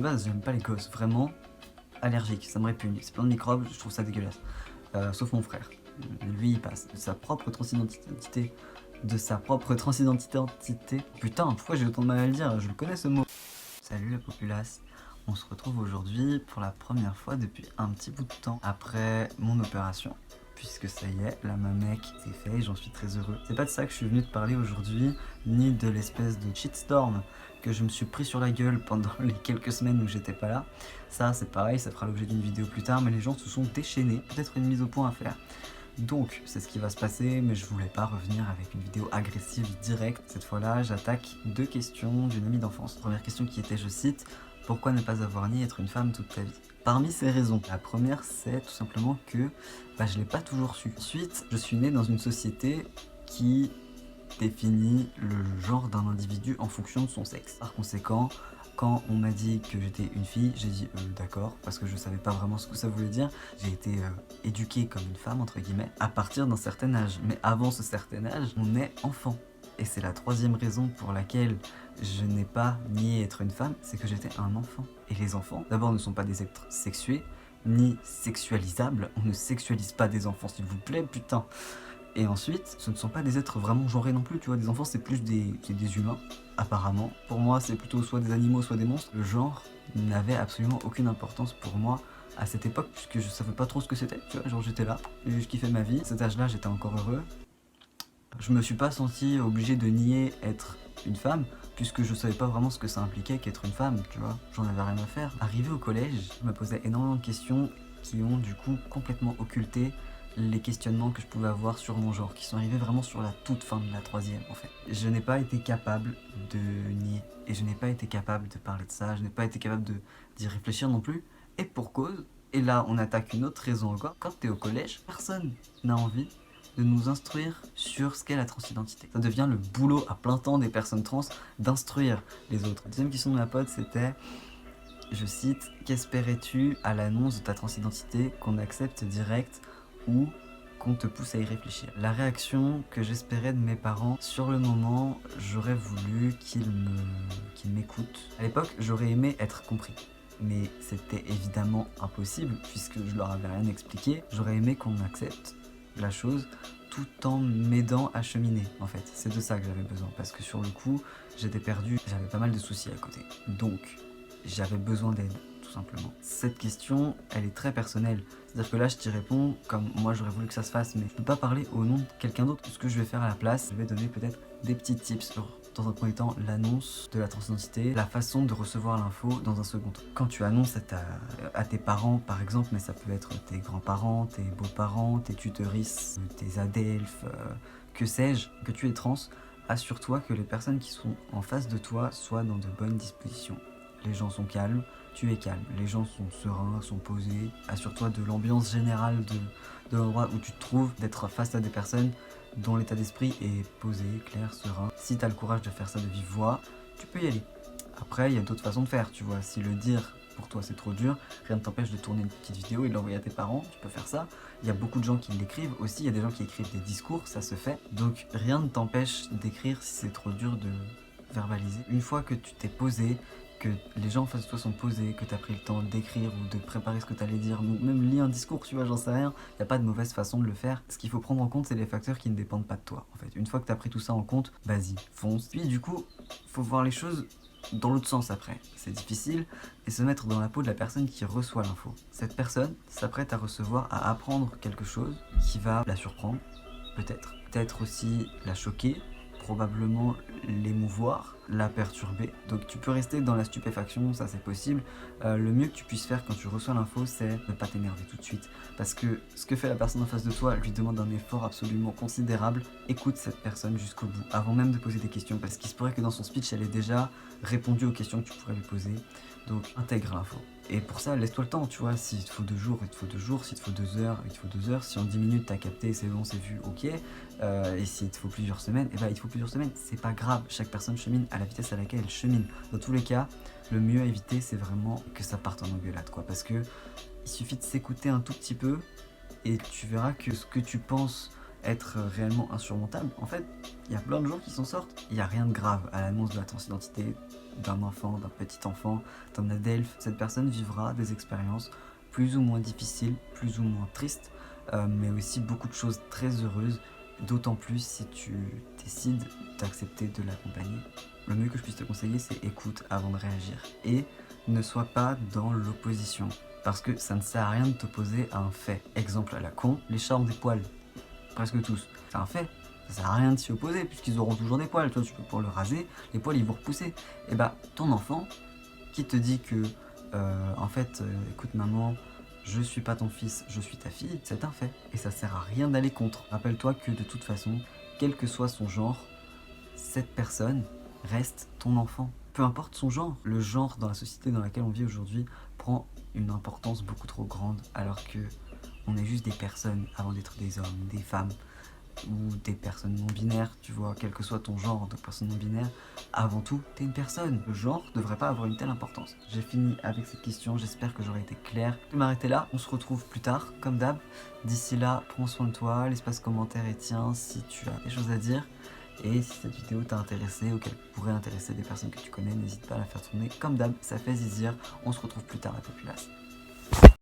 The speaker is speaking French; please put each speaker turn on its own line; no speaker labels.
De base, j'aime pas les gosses, vraiment allergique, ça me répugne. C'est plein de microbes, je trouve ça dégueulasse. Sauf mon frère. Lui, il passe de sa propre transidentité. Putain, pourquoi j'ai autant de mal à le dire? Je le connais ce mot. Salut la populace. On se retrouve aujourd'hui pour la première fois depuis un petit bout de temps après mon opération. Puisque ça y est, là ma mec, c'est fait et j'en suis très heureux. C'est pas de ça que je suis venu te parler aujourd'hui, ni de l'espèce de shitstorm que je me suis pris sur la gueule pendant les quelques semaines où j'étais pas là. Ça c'est pareil, ça fera l'objet d'une vidéo plus tard, mais les gens se sont déchaînés, peut-être une mise au point à faire. Donc c'est ce qui va se passer, mais je voulais pas revenir avec une vidéo agressive directe. Cette fois-là, j'attaque deux questions d'une amie d'enfance. Première question qui était, je cite, pourquoi ne pas avoir ni être une femme toute ta vie? Parmi ces raisons, la première c'est tout simplement que je l'ai pas toujours su. Ensuite, je suis né dans une société qui définit le genre d'un individu en fonction de son sexe. Par conséquent, quand on m'a dit que j'étais une fille, j'ai dit d'accord, parce que je savais pas vraiment ce que ça voulait dire. J'ai été éduquée comme une femme, entre guillemets, à partir d'un certain âge. Mais avant ce certain âge, on est enfant. Et c'est la troisième raison pour laquelle je n'ai pas nié être une femme, c'est que j'étais un enfant. Et les enfants, d'abord, ne sont pas des êtres sexués, ni sexualisables. On ne sexualise pas des enfants, s'il vous plaît, putain. Et ensuite, ce ne sont pas des êtres vraiment genrés non plus, tu vois. Des enfants, c'est plus des humains, apparemment. Pour moi, c'est plutôt soit des animaux, soit des monstres. Le genre n'avait absolument aucune importance pour moi à cette époque, puisque je savais pas trop ce que c'était, tu vois. Genre, j'étais là, et je kiffais ma vie. À cet âge-là, j'étais encore heureux. Je me suis pas senti obligé de nier être une femme, puisque je savais pas vraiment ce que ça impliquait qu'être une femme, tu vois. J'en avais rien à faire. Arrivé au collège, je me posais énormément de questions qui ont du coup complètement occulté les questionnements que je pouvais avoir sur mon genre, qui sont arrivés vraiment sur la toute fin de la troisième en fait. Je n'ai pas été capable de nier, et je n'ai pas été capable de parler de ça, je n'ai pas été capable d'y réfléchir non plus, et pour cause, et là on attaque une autre raison encore, quand t'es au collège, personne n'a envie de nous instruire sur ce qu'est la transidentité. Ça devient le boulot à plein temps des personnes trans d'instruire les autres. La deuxième question de ma pote c'était, je cite, qu'espérais-tu à l'annonce de ta transidentité, qu'on accepte direct ou qu'on te pousse à y réfléchir? La réaction que j'espérais de mes parents, sur le moment, j'aurais voulu qu'ils m'écoutent. À l'époque, j'aurais aimé être compris. Mais c'était évidemment impossible puisque je leur avais rien expliqué. J'aurais aimé qu'on accepte la chose tout en m'aidant à cheminer en fait. C'est de ça que j'avais besoin parce que sur le coup, j'étais perdu, j'avais pas mal de soucis à côté. Donc, j'avais besoin d'aide, tout simplement. Cette question, elle est très personnelle. C'est-à-dire que là, je t'y réponds comme moi j'aurais voulu que ça se fasse, mais je peux pas parler au nom de quelqu'un d'autre. Ce que je vais faire à la place, je vais donner peut-être des petits tips sur, dans un premier temps, l'annonce de la transidentité, la façon de recevoir l'info dans un second temps. Quand tu annonces à tes parents, par exemple, mais ça peut être tes grands-parents, tes beaux-parents, tes tuteurisses, tes adelphes, que sais-je, que tu es trans, assure-toi que les personnes qui sont en face de toi soient dans de bonnes dispositions. Les gens sont calmes, tu es calme, les gens sont sereins, sont posés. Assure-toi de l'ambiance générale de l'endroit où tu te trouves, d'être face à des personnes dont l'état d'esprit est posé, clair, serein. Si tu as le courage de faire ça de vive voix, tu peux y aller. Après, il y a d'autres façons de faire, tu vois. Si le dire pour toi c'est trop dur, rien ne t'empêche de tourner une petite vidéo et de l'envoyer à tes parents, tu peux faire ça. Il y a beaucoup de gens qui l'écrivent aussi, il y a des gens qui écrivent des discours, ça se fait. Donc rien ne t'empêche d'écrire si c'est trop dur de verbaliser. Une fois que tu t'es posé, que les gens en face de toi sont posés, que tu as pris le temps d'écrire ou de préparer ce que tu allais dire, ou même lire un discours, tu vois, j'en sais rien, il n'y a pas de mauvaise façon de le faire. Ce qu'il faut prendre en compte, c'est les facteurs qui ne dépendent pas de toi, en fait. Une fois que tu as pris tout ça en compte, vas-y, fonce. Puis du coup, faut voir les choses dans l'autre sens après. C'est difficile, et se mettre dans la peau de la personne qui reçoit l'info. Cette personne s'apprête à recevoir, à apprendre quelque chose qui va la surprendre, peut-être. Peut-être aussi la choquer, probablement l'émouvoir, la perturber. Donc tu peux rester dans la stupéfaction, ça c'est possible. Le mieux que tu puisses faire quand tu reçois l'info, c'est ne pas t'énerver tout de suite. Parce que ce que fait la personne en face de toi lui demande un effort absolument considérable. Écoute cette personne jusqu'au bout, avant même de poser des questions. Parce qu'il se pourrait que dans son speech, elle ait déjà répondu aux questions que tu pourrais lui poser. Donc intègre l'info. Et pour ça, laisse-toi le temps, tu vois, s'il te faut 2 jours, il te faut 2 jours, s'il te faut 2 heures, il te faut 2 heures, si en 10 minutes t'as capté, c'est bon, c'est vu, ok, et s'il te faut plusieurs semaines, et il te faut plusieurs semaines, c'est pas grave, chaque personne chemine à la vitesse à laquelle elle chemine. Dans tous les cas, le mieux à éviter, c'est vraiment que ça parte en engueulade, quoi, parce que il suffit de s'écouter un tout petit peu, et tu verras que ce que tu penses être réellement insurmontable. En fait, il y a plein de gens qui s'en sortent. Il n'y a rien de grave à l'annonce de la transidentité d'un enfant, d'un petit enfant, d'un adelphe. Cette personne vivra des expériences plus ou moins difficiles, plus ou moins tristes, mais aussi beaucoup de choses très heureuses, d'autant plus si tu décides d'accepter de l'accompagner. Le mieux que je puisse te conseiller, c'est écoute avant de réagir. Et ne sois pas dans l'opposition, parce que ça ne sert à rien de t'opposer à un fait. Exemple à la con, les chats ont des poils. Presque tous. C'est un fait. Ça sert à rien de s'y opposer, puisqu'ils auront toujours des poils. Toi, tu peux pour le raser, les poils ils vont repousser. Et bah, ton enfant, qui te dit que, écoute maman, je suis pas ton fils, je suis ta fille, c'est un fait. Et ça sert à rien d'aller contre. Rappelle-toi que de toute façon, quel que soit son genre, cette personne reste ton enfant. Peu importe son genre. Le genre dans la société dans laquelle on vit aujourd'hui prend une importance beaucoup trop grande, alors que on est juste des personnes avant d'être des hommes, des femmes ou des personnes non binaires, tu vois, quel que soit ton genre de personne non binaire, avant tout, t'es une personne. Le genre devrait pas avoir une telle importance. J'ai fini avec cette question, j'espère que j'aurai été clair. Je vais m'arrêter là, on se retrouve plus tard, comme d'hab. D'ici là, prends soin de toi, l'espace commentaire est tien si tu as des choses à dire. Et si cette vidéo t'a intéressé ou qu'elle pourrait intéresser des personnes que tu connais, n'hésite pas à la faire tourner. Comme d'hab, ça fait zizir. On se retrouve plus tard, la populace.